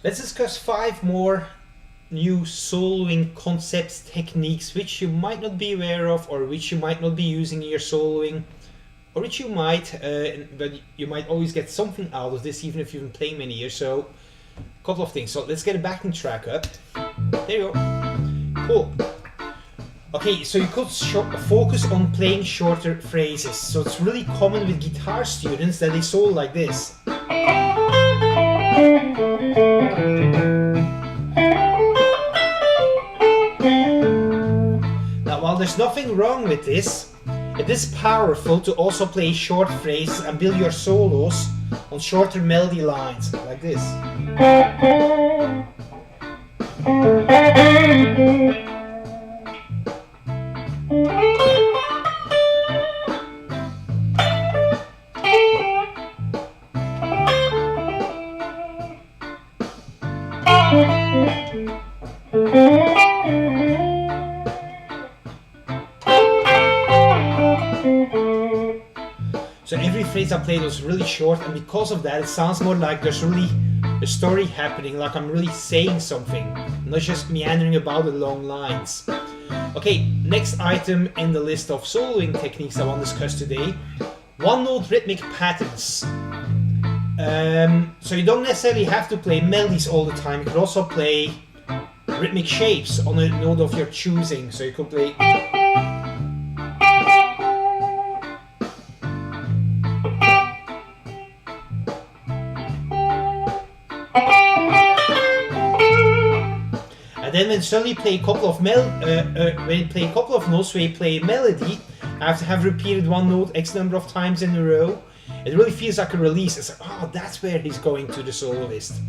Let's discuss 5 more new soloing concepts, techniques, which you might not be aware of, or which you might not be using in your soloing, or which you might, but you might always get something out of this, even if you've been playing many years. So, a couple of things. So let's get a backing track up. There you go. Cool. Okay, so you could focus on playing shorter phrases. So it's really common with guitar students that they solo like this. Now, while there's nothing wrong with this, it is powerful to also play short phrases and build your solos on shorter melody lines, like this. So every phrase I played was really short, and because of that it sounds more like there's really a story happening, like I'm really saying something, not just meandering about the long lines. Okay, next item in the list of soloing techniques I want to discuss today: one-note rhythmic patterns. So you don't necessarily have to play melodies all the time, you could also play rhythmic shapes on a note of your choosing. So you could play... And then when you suddenly play a couple of notes where you play a melody, after have repeated one note X number of times in a row, it really feels like a release. It's like, oh, that's where he's going to the soloist.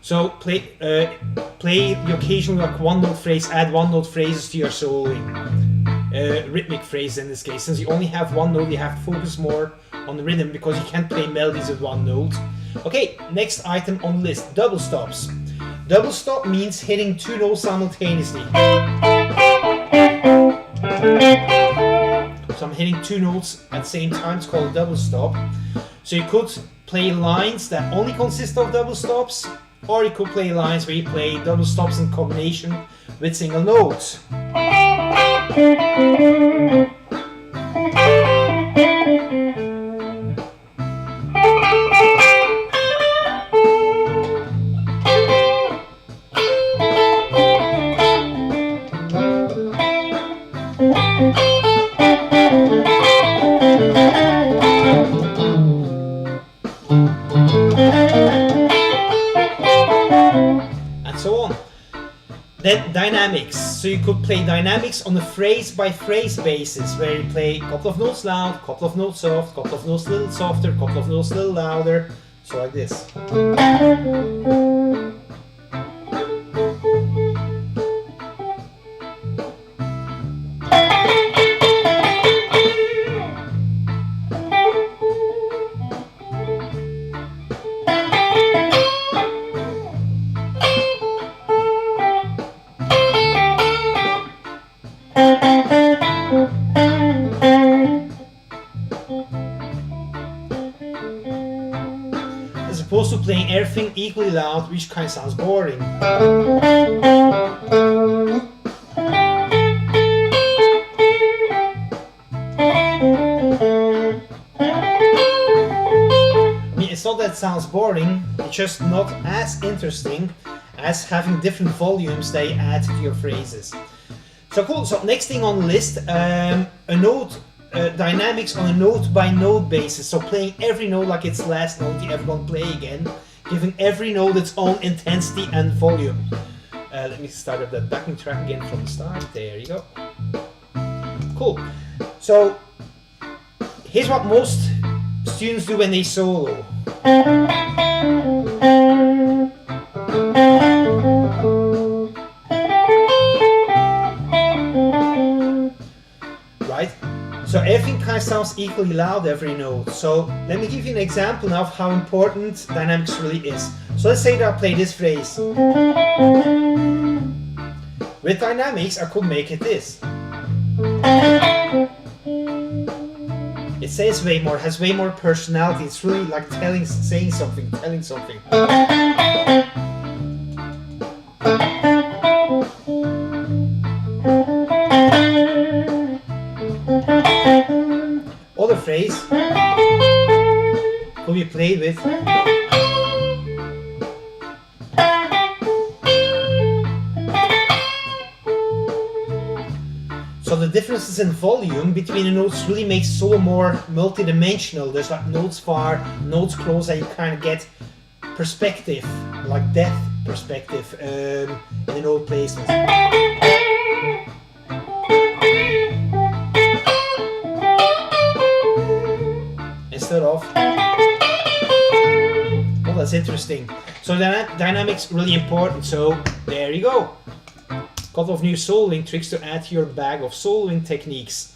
So play the occasional like one note phrase, add one note phrases to your soloing. Rhythmic phrase in this case. Since you only have one note, you have to focus more on the rhythm because you can't play melodies with one note. Okay, next item on the list: double stops. Double stop means hitting 2 notes simultaneously. So I'm hitting 2 notes at the same time, it's called a double stop. So you could play lines that only consist of double stops, or you could play lines where you play double stops in combination with single notes. And so on. Then dynamics. So you could play dynamics on a phrase by phrase basis, where you play a couple of notes loud, a couple of notes soft, a couple of notes a little softer, a couple of notes a little louder. So like this. As opposed to playing everything equally loud, which kind of sounds boring. I mean, it's not that it sounds boring, it's just not as interesting as having different volumes that you add to your phrases. So cool, so next thing on the list, a note dynamics on a note by note basis. So playing every note like it's the last note you ever gonna play again, giving every note its own intensity and volume. Let me start up that backing track again from the start. There you go. Cool. So here's what most students do when they solo. Right? So everything kind of sounds equally loud every note. So let me give you an example now of how important dynamics really is. So let's say that I play this phrase. With dynamics, I could make it this. It says way more, has way more personality. It's really like saying something, telling something. played with. So the differences in volume between the notes really makes solo more multi-dimensional. There's like notes far, notes close, and you kind of get perspective, like depth perspective in the note placement. Instead of, well, that's interesting. So dynamics really important. So there you go. Couple of new soloing tricks to add to your bag of soloing techniques.